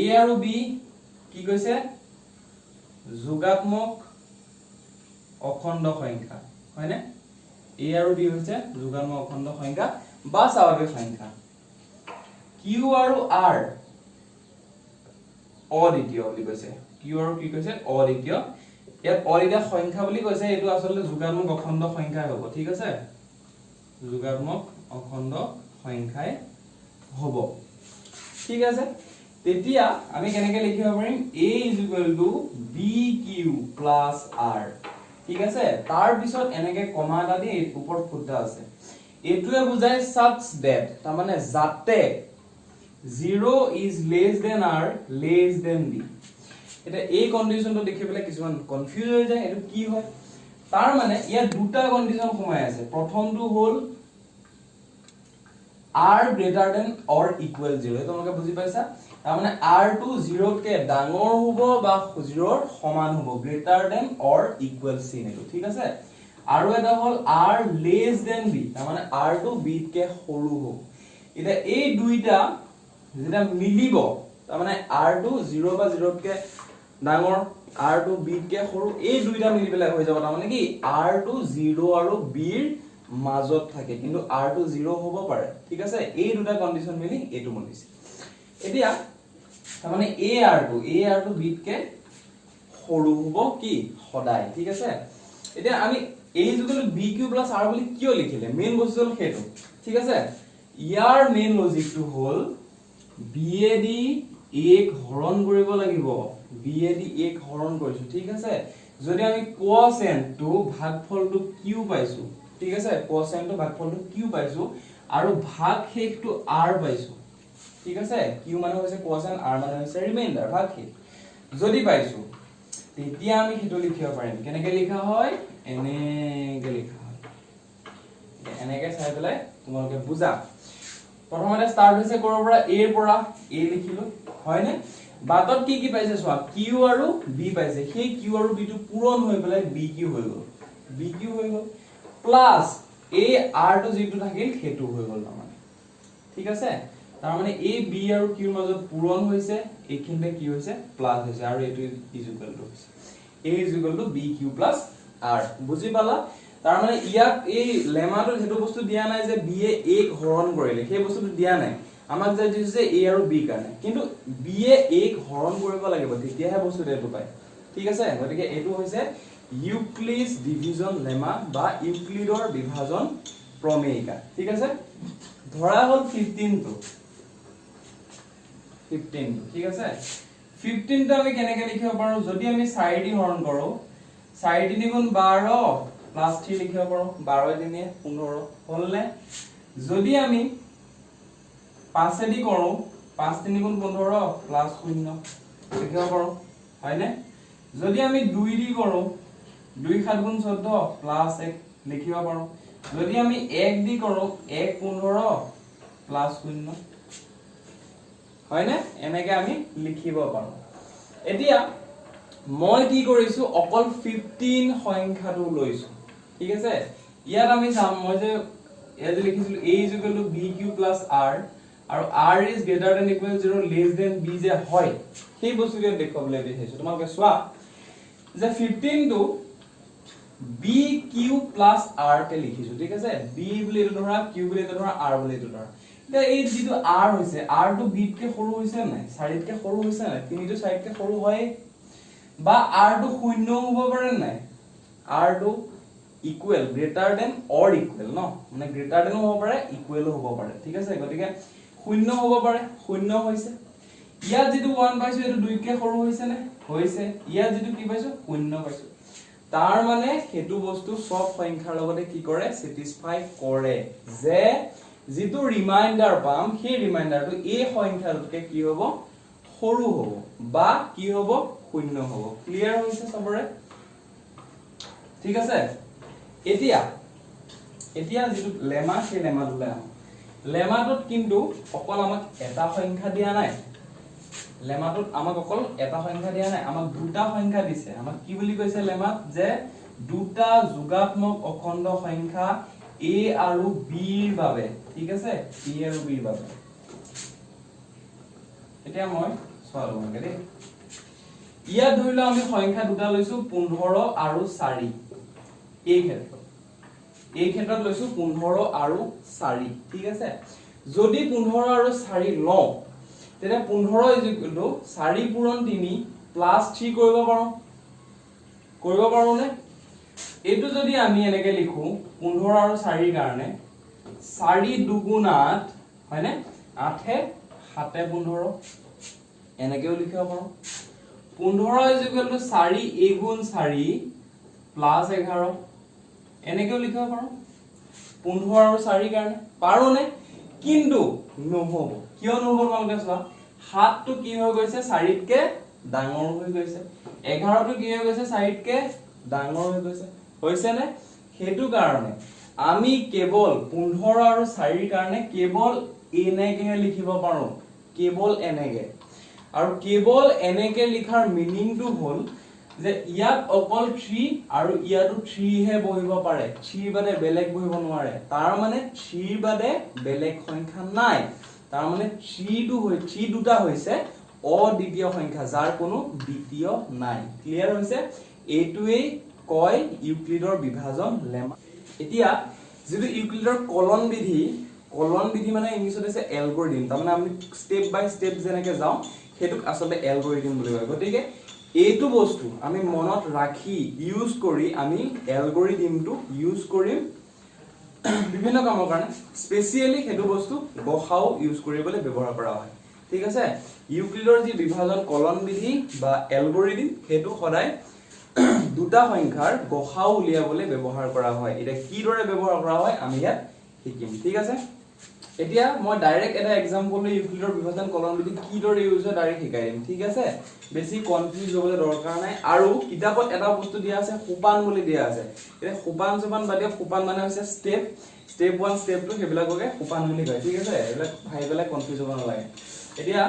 a আৰু b কি কৈছে যোগাত্মক অখণ্ড সংখ্যা হয়নে a আৰু b হৈছে যোগাত্মক অখণ্ড সংখ্যা বা স্বাভাৱিক সংখ্যা q আৰু r অদ্বিতীয় বুলি কৈছে q আৰু কি কৈছে অদ্বিতীয় ইয়াত অদ্বিতীয় সংখ্যা বুলি কৈছে এটো আসলে যোগাত্মক অখণ্ড সংখ্যাই হ'ব ঠিক আছে যোগাত্মক অখণ্ড সংখ্যাই হ'ব ঠিক আছে তেতিয়া আমি কেনেকৈ লিখিব পাৰিম a bq + r ঠিক আছে তাৰ পিছত এনেকৈ কমা এটা দি ওপৰত ফুটা আছে এটোৱে বুজায় such that তাৰ মানে যাতে 0 is less than r less than b এটা এই কন্ডিশনটো দেখিবলৈ কিছুমান কনফিউজ হৈ যায় এটো কি হয় তাৰ মানে ইয়াত দুটা কন্ডিশন সোমাই আছে প্ৰথমটো হ'ল r greater than or equal 0 তোমালোকে বুজি পাইছা তাৰ মানে r টো 0 কে ডাঙৰ হ'ব বা 0 ৰ সমান হ'ব greater than or equal চিন এটো ঠিক আছে আৰু এটা হ'ল r less than b তাৰ মানে r টো b কে সৰু হ'ব এটা এই দুইটা যেটা মিলিব তাৰ মানে r টো 0 বা 0 কে ডাঙৰ r টো b কে সৰু এই দুইটা মিলি পেলাই হৈ যাব তাৰ মানে কি r টো 0 আৰু b ৰ মাজত থাকে কিন্তু r টো 0 হ'ব পাৰে ঠিক আছে এই দুটা কন্ডিশন মিলি এটো মনিছে এতিয়া তাৰ মানে ar টো b কে সৰু হ'ব কি সদায় ঠিক আছে এতিয়া আমি a bq + r বুলি কিয় লিখিলে মেইন বস্তু হ'ল হেতু ঠিক আছে ইয়াৰ মেইন লজিকটো হ'ল BAD 1 হৰণ কৰিব লাগিব BAD 1 হৰণ কৰিছো ঠিক আছে যদি আমি কোএফিচিয়েন্টটো ভাগফলটো q পাইছো ঠিক আছে কোএফিচিয়েন্টটো ভাগফলটো q পাইছো আৰু ভাগ শেষটো r পাইছো ঠিক আছে q মানে হৈছে কোএফিচিয়েন্ট r মানে হৈছে ৰিমাইন্ডাৰ ভাগ শেষ যদি পাইছো তেতিয়া আমি হেতু লিখিব পাৰিম কেনেকৈ লিখা হয় এনেকৈ লিখা হয় এনেকৈ চাই পেলাই তোমালোকে বুজা প্ৰথমতে স্টাৰ্ট হৈছে ক'ৰ পৰা a ৰ পৰা a লিখিলো হয়নে বাটত কি পাইছে চোৱা q আৰু b পাইছে সেই q আৰু b টো পূৰণ হৈ পেলাই bq হৈ গ'ল bq হৈ গ'ল প্লাস a r টো যেটো থাকিল হেতু হৈ গ'ল মানে ঠিক আছে তাৰ মানে a b আৰু q ৰ মাজত পূৰণ হৈছে এইখিনতে কি হৈছে প্লাস হৈছে আৰু এটো ইকুৱেল টু হৈছে a bq + r বুজি পালা তাৰ মানে ইয়াক এই লেমাটো যেটো বস্তু দিয়া নাই যে b এ 1 হৰণ কৰিলে সেই বস্তুটো দিয়া নাই আমাক যে দিছে a আৰু b কাৰণে কিন্তু b এ 1 হৰণ কৰিব লাগিব তেতিয়াহে বস্তুটো এটো পায় ঠিক আছে গতিকে এটো হৈছে ইউক্লিডছ ডিভিজন লেমা বা ইউক্লিডৰ বিভাজন প্ৰমেয়িকা ঠিক আছে ধৰা হ'ল 15 টো ঠিক আছে 15 টো আমি কেনেকৈ লিখিব পাৰো যদি আমি 4 দি হৰণ কৰো 4 3 * 12 প্লাস 3 লিখিব পাৰো 12 দিনে 15 হলনে যদি আমি 5 দি কৰো 5 3 * 15 প্লাস 0 লিখিব পাৰো হয়নে যদি আমি 2 দি কৰো 2 7 * 14 প্লাস 1 লিখিব পাৰো যদি আমি 1 দি কৰো 1 15 প্লাস 0 হয়নে এনেকৈ আমি লিখিব পাৰো এতিয়া মই কি কৰিছো অকল 15 সংখ্যাটো লৈছো ঠিক আছে ইয়াত আমি চাম মই যে এজ লিখিছিলো a bq + r আৰু r is greater than equal 0 less than b যে হয় সেই বস্তুটো দেখবলৈ দিছো তোমাক চোৱা যে 15 টো bq + r তে লিখিছো ঠিক আছে b বুলি এটো ধৰা q বুলি এটো ধৰা r বুলি এটো ধৰা এতিয়া এই যেটো r হৈছে r টো b কে সৰু হৈছে নাই 4 কে সৰু হৈছে নাই 3 টো 4 কে সৰু হয় বা r টো শূন্য হ'ব পাৰে নাই r টো ইকুৱেল গ্ৰেটাৰ দেন অৰ ইকুৱেল ন মানে গ্ৰেটাৰ দেন হ'ব পাৰে ইকুৱেল হ'ব পাৰে ঠিক আছে গতিকে শূন্য হ'ব পাৰে শূন্য হৈছে ইয়াত যেটো 1 পাইছো এটো 2 কে সৰু হৈছে নে হৈছে ইয়াত যেটো কি পাইছো শূন্য পাইছো তাৰ মানে হেতু বস্তু সব সংখ্যাৰ লগতে কি কৰে স্যাটিসফাই কৰে যে যেটো ৰিমাইন্ডাৰ পাম সেই ৰিমাইন্ডাৰটো এই সংখ্যাটোকে কি হ'ব সৰু হ'ব বা কি হ'ব শূন্য হ'ব ক্লিয়াৰ হৈছে সবৰে ঠিক আছে এতিয়া যেটো লেমা সেই লেমাটোলে আহো লেমাটোত কিন্তু অকল আমাক এটা সংখ্যা দিয়া নাই লেমাটোত আমাক অকল এটা সংখ্যা দিয়া নাই আমাক দুটা সংখ্যা দিছে আমাক কি বুলি কৈছে লেমাত যে দুটা যোগাত্মক অখণ্ড সংখ্যা a আৰু b ৰ বাবে ঠিক আছে a আৰু b ৰ বাবে এতিয়া মই চোৱা তোমালোকে দেই ইয়াত ধৰি লও আমি সংখ্যা দুটা লৈছো 15 আৰু 4 এই ক্ষেত্ৰত লৈছো 15 আৰু 4 ঠিক আছে যদি 15 আৰু 4 লও তেনে 15 4 পূৰণ 3 প্লাস 3 কৰিব পাৰো নে এটো যদি আমি এনেকে লিখো 15 আৰু 4 ৰ কাৰণে 4 দুগুণ 8 হয়নে 8 7 15 এনেকেও লিখিব পাৰো 15 4 এগুণ 4 প্লাস 11 এনেকেও লিখিব পাৰো 15 আৰু 4 ৰ কাৰণে পাৰো নে কিন্তু নহব কিয় নহব তোমালোকে চোৱা 7 টো কি হৈ গৈছে 4 তকে ডাঙৰ হৈ গৈছে 11 টো কি হৈ গৈছে 4 তকে ডাঙৰ হৈ গৈছে হৈছে নে হেতু কাৰণে আমি কেৱল 15 আৰু 4 ৰ কাৰণে কেৱল এনেকে লিখিব পাৰো কেৱল এনেকে আৰু কেৱল এনেকে লিখাৰ মিনিংটো হল যে ইয়াত অকল 3 আৰু ইয়াতো 3 হে বহিব পাৰে 3 বাদে বেলেগ বহিব নোৱাৰে তাৰ মানে 3 বাদে বেলেগ সংখ্যা নাই তাৰ মানে 3 দুটা হৈছে অদ্বিতীয় সংখ্যা যাৰ কোনো দ্বিতীয় নাই ক্লিয়াৰ হৈছে এইটোৱেই কয় ইউক্লিডৰ বিভাজন লেমা এতিয়া যেটো ইউক্লিডৰ কলন বিধি মানে ইংলিছত আছে এলগৰিথম তাৰ মানে আমি স্টেপ বাই স্টেপ যেনেকে যাও হেতুক আসলে এলগৰিথম বুলি কয় গতিকে এইটো বস্তু আমি মনত ৰাখি ইউজ কৰি আমি এলগৰিথমটো ইউজ কৰিম বিভিন্ন কামৰ কাৰণে স্পেশালি হেতু বস্তু গসাও ইউজ কৰিবলৈ ব্যৱহাৰ কৰা হয় ঠিক আছে ইউক্লিডৰ যি বিভাজন কলন বিধি বা এলগৰিথম হেতু সদায় দুটা সংখ্যাৰ গসাও উলিয়াবলৈ ব্যৱহাৰ কৰা হয় এটা কি দৰে ব্যৱহাৰ কৰা হয় আমি ইয়াত শিকিম ঠিক আছে এতিয়া মই ডাইৰেক্ট এটা एग्जांपल ইউক্লিডৰ বিভাজন কলন বিধি কি দৰে ইউজ হয় ডাইৰেক্ট শিকাই দিম ঠিক আছে বেছি কনফিউজ হ'বলৈ দৰকাৰ নাই আৰু কিতাপত এটা বস্তু দিয়া আছে সোপান বুলি দিয়া আছে এটা সোপান বাদে সোপান মানে হৈছে স্টেপ 1 স্টেপ 2 হেবিলাককে সোপান বুলি কয় ঠিক আছে এবিলাক ভাইবেলা কনফিউজ হ'ব নালাগে এতিয়া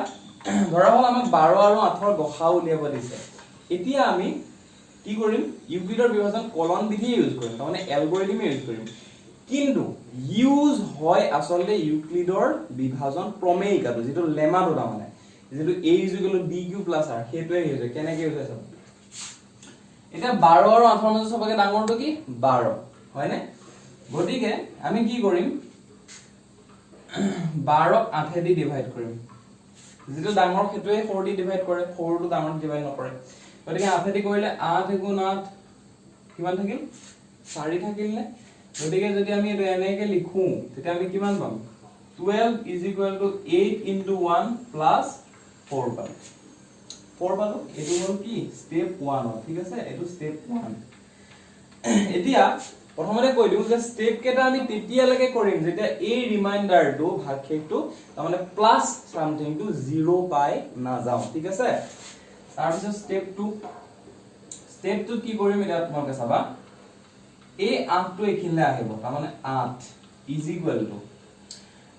ধৰা হল আমাক 12 আৰু 8 ৰ গসাও উলিয়াব দিছে এতিয়া আমি কি কৰিম ইউক্লিডৰ বিভাজন কলন বিধি ইউজ কৰিম মানে এলগৰিথম ইউজ কৰিম কিন্তু ইউজ হয় আসলে ইউক্লিডৰ বিভাজন প্ৰমেয়িকাটো যেটো লেমাটো মানে যেটো a = bq + r হেতুৱে হৈছে কেনেকৈ হৈছে চাব এটা 12 আৰু 8 ৰ মাজত সবকে ডাঙৰটো কি 12 হয়নে গতিকে আমি কি কৰিম 12 ক 8 দি ডিভাইড কৰিম যেটো ডাঙৰ হেতুৱে 4 দি ডিভাইড কৰে 4 টো ডাঙৰ ডিভাইড নকৰে গতিকে 8 দি কৰিলে 8 * 8 কিমান থাকিল 4 থাকিল নে গতিকে যদি আমি এটো এনেকে লিখো তেতিয়া আমি কিমান পাম 12 = 8 * 1 + 4 পাম 4 পালো এটো হল কি স্টেপ 1 ঠিক আছে এটো স্টেপ 1 এতিয়া প্ৰথমতে কৈ দিও যে স্টেপ কেটা আমি তেতিয়ালৈকে কৰিম যেতিয়া এই ৰিমাইন্ডাৰটো ভাগশেষটো তাৰ মানে প্লাস সামথিং টু 0 পাই না যাও ঠিক আছে তাৰ পিছত স্টেপ 2 কি কৰিম এটা তোমালোকে চাবা এই 8 টো এখিনলে আহিব তাৰ মানে 8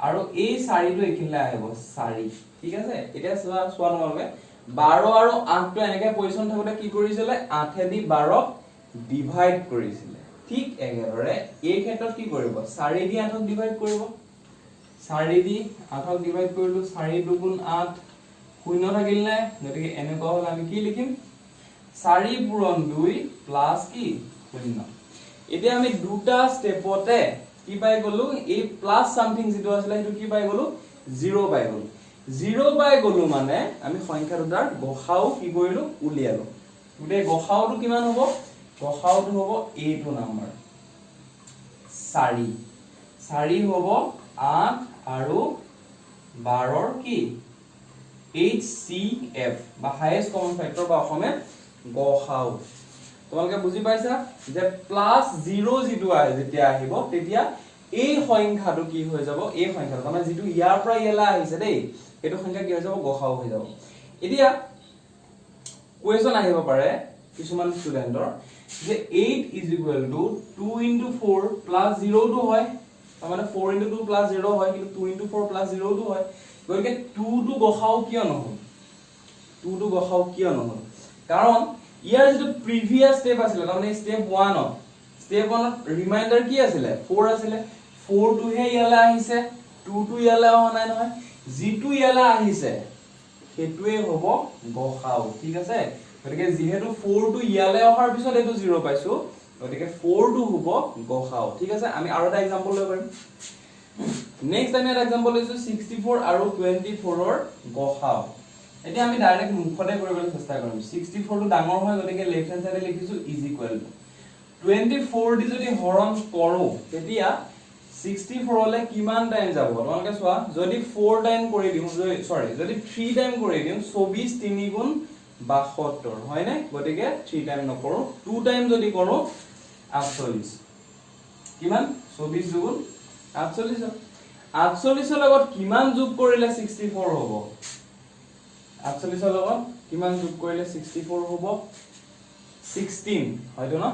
আৰু এই 4 টো এখিনলে আহিব 4 ঠিক আছে এতিয়া সোৱা তোমালোকে 12 আৰু 8 টো এনেকে পজিশন থাকোতে কি কৰিছিলে 8 দি 12 ক ডিভাইড কৰিছিলে ঠিক একেদৰে এই ক্ষেত্ৰত কি কৰিব 4 দি 8 ক ডিভাইড কৰিব 4 দি 8 ক ডিভাইড কৰিলো 4 দুগুণ 8 শূন্য থাকিল নে গতিকে এনেকুৱা হল আমি কি লিখিম 4 পূৰণ 2 প্লাস কি শূন্য এতিয়া আমি দুটা স্টেপতে কি পাই গলো এই প্লাস সামথিং যেটো আছিল হেতু কি পাই গলো 0 পাই গলো 0 পাই গলো মানে আমি সংখ্যা দুটাৰ গসাও কি কৰিলো উলিয়ালো গুটে গসাওটো কিমান হ'ব গসাওটো হ'ব এইটো নাম্বাৰ 4 হ'ব 8 আৰু 12 ৰ কি HCF বা হাইয়েস্ট কমন ফ্যাক্টৰ বা অসমে গসাও তোমালোকে বুজি পাইছা যে প্লাস 0 যেটো আহে যেতিয়া আহিব তেতিয়া এই সংখ্যাটো কি হৈ যাব এই সংখ্যাটো মানে যেটো ইয়াৰ পৰা ইয়ালা আহিছে দেই এটো সংখ্যা কি হৈ যাব গসাও হৈ যাব এতিয়া কোৱেশ্চন আহিব পাৰে কিছুমান ষ্টুডেন্টৰ যে 8 = 2 * 4 + 0 টো হয় তাৰ মানে 4 * 2 + 0 হয় কিন্তু 2 * 4 + 0 টো হয় গতিকে 2 টো গসাও কিয় নহল কাৰণ ইয়াৰ যেটো প্ৰিভিয়াস স্টেপ আছিল তাৰ মানে স্টেপ 1 ৰিমাইন্ডাৰ কি আছিল 4 আছিল 4 টো হে ইয়ালা আহিছে 2 টো ইয়ালা হোৱা নাই নহয় যেটো ইয়ালা আহিছে হেতুৱে হ'ব গসাউ ঠিক আছে গতিকে যেহেতু 4 টো ইয়ালে অহাৰ পিছত এটো 0 পাইছো গতিকে 4 টো হ'ব গসাউ ঠিক আছে আমি আৰু এটা एग्जांपल লৈ পাৰিম নেক্সট আমি এটা एग्जांपल লৈছো 64 আৰু 24 ৰ গসাউ এতিয়া আমি ডাইৰেক্ট মুখতে কৰিবলৈ চেষ্টা কৰিম 64 টো ডাঙৰ হয় গতিকে লেফট হ্যান্ড সাইডে লিখিছো ইজ ইকুৱেল টু 24 দি যদি হৰণ কৰো তেতিয়া 64 লে কিমান টাইম যাব তোমালোকে চোৱা যদি 4 টাইম কৰি দিও সৰি যদি 3 টাইম কৰি দিও 24 3 গুণ 72 হয় না গতিকে 3 টাইম নকৰো 2 টাইম যদি কৰো 48 কিমান 24 গুণ 48 48 ৰ লগত কিমান যোগ কৰিলে 64 হ'ব 48 ৰ লগত কিমান যোগ কৰিলে 64 হ'ব 16 হয়তো না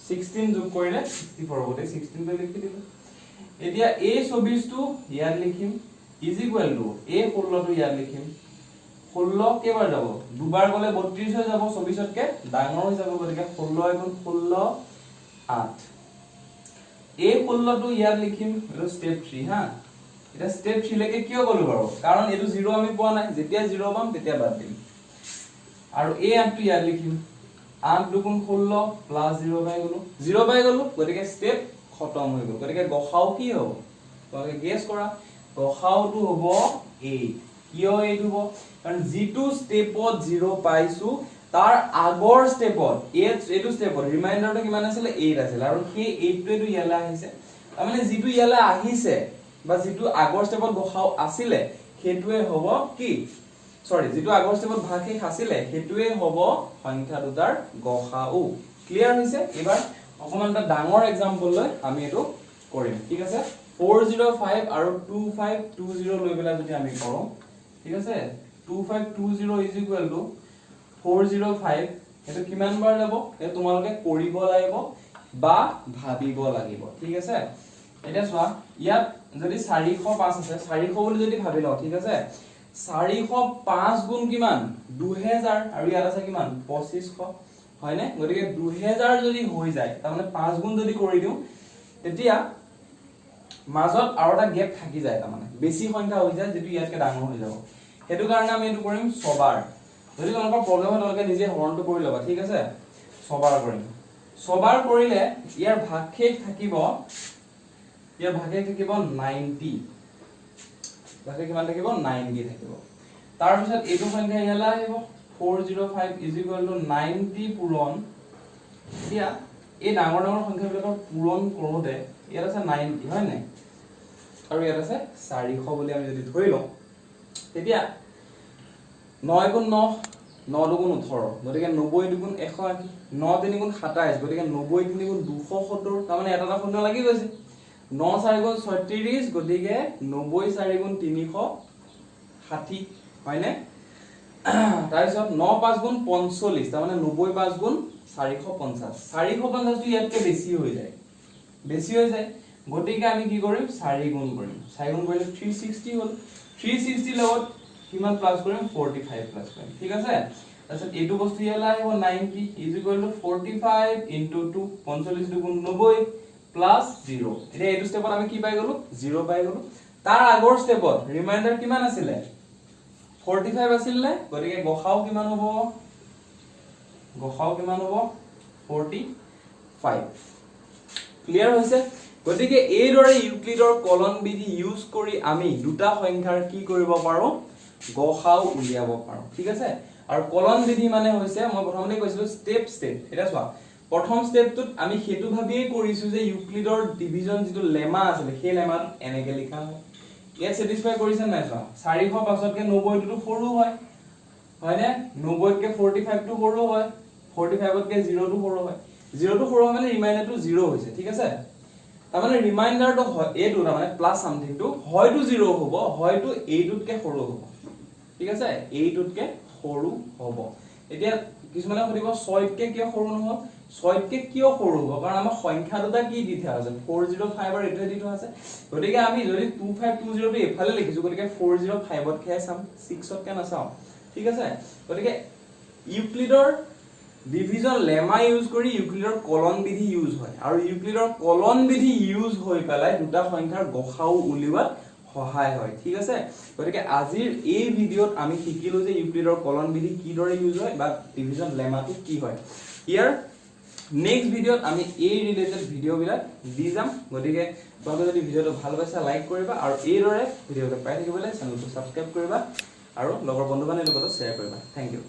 16 যোগ কৰিলে 64 হ'ব 16 টো লিখি দিলো এতিয়া a 24 টো ইয়াত লিখিম ইজ ইকুৱেল টু a 16 টো ইয়াত লিখিম 16 কেবাৰ যাব দুবাৰ গলে 32 হৈ যাব 24 তকে ডাঙৰ হৈ যাব গতিকে 16 গুণ 16 8 a 16 টো ইয়াত লিখিম এটো স্টেপ 3 হা এটা স্টেপ 3 লৈকে কিয় গলো বাৰু কাৰণ এটো 0 আমি পোৱা নাই যেতিয়া 0 পাম তেতিয়া বাদ দিম আৰু a 8 টো ইয়াত লিখিম 8 দুগুণ 16 প্লাস 0 পাই গলো গতিকে স্টেপ খতম হৈ গল গতিকে গসাউ কি হ'ব তোমালোকে গেছ কৰা গসাউটো হ'ব 8 কিয় 8 হ'ব কাৰণ জিটো স্টেপত 0 পাইছো তাৰ আগৰ স্টেপত এইটো স্টেপত ৰিমাইন্ডাৰটো কিমান আছিল 8 আছিল আৰু সেই 8 টো ইয়ালে আহিছে মানে জিটো ইয়ালে আহিছে বা জিটো আগৰ স্টেপত গসাউ আছিলে হেতুৱে হ'ব কি সৰি যেটো আগৰ স্টেপত ভাগশেষ আছিলে হেতুৱে হ'ব সংখ্যা দুটাৰ গসাউ ক্লিয়াৰ হৈছে এবাৰ অকমান এটা ডাঙৰ एग्जांपल লৈ আমি এটো কৰিম ঠিক আছে 405 আৰু 2520 লৈ পেলাই যদি আমি কৰো ঠিক আছে 2520 ইজ ইকুৱেল টু 405 এটো কিমান বাৰ যাব এ তোমালোকে কৰিব লাগিব বা ভাবিব লাগিব ঠিক আছে এটা চোৱা ইয়াত যদি 405 আছে 400 বুলি যদি ভাবি লও ঠিক আছে 405 গুণ কিমান 2000 আৰু ইয়াত আছে কিমান 2500 হয় নে গতিকে 2000 যদি হৈ যায় তাৰ মানে 5 গুণ যদি কৰি দিও তেতিয়া মাজত আৰু এটা গ্যাপ থাকি যায় তাৰ মানে বেছি সংখ্যা হৈ যায় যেটো ইয়াতকে ডাঙৰ হৈ যাব হেতু কাৰণে আমি এটো কৰিম সবাৰ যদি তোমালোকৰ প্ৰবলেম হয় তোমালোকে নিজে হৰণটো কৰি লবা ঠিক আছে সবাৰ কৰিম সবাৰ কৰিলে ইয়াৰ ভাগশেষ থাকিব 90 ভাগশেষ কিমান থাকিব 90 থাকিব তাৰ পিছত এইটো সংখ্যা ইয়ালে আহিব 405 is equal to 90 পূৰণ এতিয়া এই ডাঙৰ সংখ্যাবিলাকৰ পূৰণ কৰোতে ইয়াত আছে 90 হয় নাই আৰু ইয়াত আছে 400 বুলি আমি যদি ধৰি লওঁ তেতিয়া 9 গুণ 9 9 দুগুণ 18 গতিকে 90 দুগুণ 180 9 3 গুণ 27 গতিকে 90 3 গুণ 270 তাৰ মানে এটা শূন্য লাগি গৈছে 9 4 গুণ 36 গতিকে 90 4 গুণ 360 হয় নে তাৰপিছত 9 5 গুণ 45 তাৰ মানে 90 5 গুণ 450 450 টো ইয়াতকে বেছি হৈ যায় গতিকে আমি কি কৰিম 4 গুণ কৰিম 4 গুণ কৰিলে 360 হ'ল 360 লগত কিমান প্লাস কৰিম 45 প্লাস কৰিম ঠিক আছে তাৰপিছত এইটো বস্তু ইয়ালে আহিব 90 ইজ ইকুৱেল টু 45 ইনটু 2 45 দুগুণ 90 প্লাস 0 এতিয়া এইটো স্টেপত আমি কি পাই গলো 0 পাই গলো তাৰ আগৰ স্টেপত ৰিমাইন্ডাৰ কিমান আছিল 45 আছিল নে গতিকে গসাউ কিমান হ'ব 45 ক্লিয়াৰ হৈছে গতিকে এই দৰে ইউক্লিডৰ কলন বিধি ইউজ কৰি আমি দুটা সংখ্যাৰ কি কৰিব পাৰো গসাউ উলিয়াব পাৰো ঠিক আছে আৰু কলন বিধি মানে হৈছে মই প্ৰথমতে কৈছিলো স্টেপ এটা চোৱা প্ৰথম স্টেপটোত আমি হেতু ভাবিয়ে কৰিছো যে ইউক্লিডৰ ডিভিজন যেটো লেমা আছিল সেই লেমাত এনেকে লিখা হয় ইয়াত স্যাটিসফাই কৰিছে নাই চোৱা 405 কে 90 টো সৰু হয় নে 90 কে 45 টো সৰু হয় 45 কে 0 টো সৰু হয় 0 টো সৰু হয় মানে ৰিমাইন্ডাৰটো 0 হৈছে ঠিক আছে তাৰ মানে ৰিমাইন্ডাৰটো হয় এটো তাৰ মানে প্লাস সামথিং টো হয়তো 0 হ'ব হয়তো এইটোতকে সৰু হ'ব ঠিক আছে এইটোতকে সৰু হ'ব এতিয়া কিছুমানে সুধিব 6 কে কিয় সৰু নহল 6 কে কিয় সৰু হ'ব কাৰণ আমাৰ সংখ্যা দুটা কি দি থোৱা আছে 405 আৰু এটো দি থোৱা আছে গতিকে আমি যদি 2520 টো এফালে লিখিছো গতিকে 405 ত খাই চাম 6 ত কে নাচাও ঠিক আছে গতিকে ইউক্লিডৰ ডিভিজন লেমা ইউজ কৰি ইউক্লিডৰ কলন বিধি ইউজ হয় আৰু ইউক্লিডৰ কলন বিধি ইউজ হৈ পেলাই দুটা সংখ্যাৰ গসাউ উলিওৱাত সহায় হয় ঠিক আছে গতিকে আজিৰ এই ভিডিঅ'ত আমি শিকিলো যে ইউক্লিডৰ কলন বিধি কিদৰে ইউজ হয় বা ডিভিজন লেমাটো কি হয় ইয়াৰ নেক্সট ভিডিঅ'ত আমি এই ৰিলেটেড ভিডিঅ'বিলাক দি যাম গতিকে তোমালোকে যদি ভিডিঅ'টো ভাল পাইছা লাইক কৰিবা আৰু এইদৰে ভিডিঅ'বিলাক পাই থাকিবলৈ চেনেলটো ছাবস্ক্ৰাইব কৰিবা আৰু লগৰ বন্ধু বান্ধৱীৰ লগত শ্বেয়াৰ কৰিবা থ্যাংক ইউ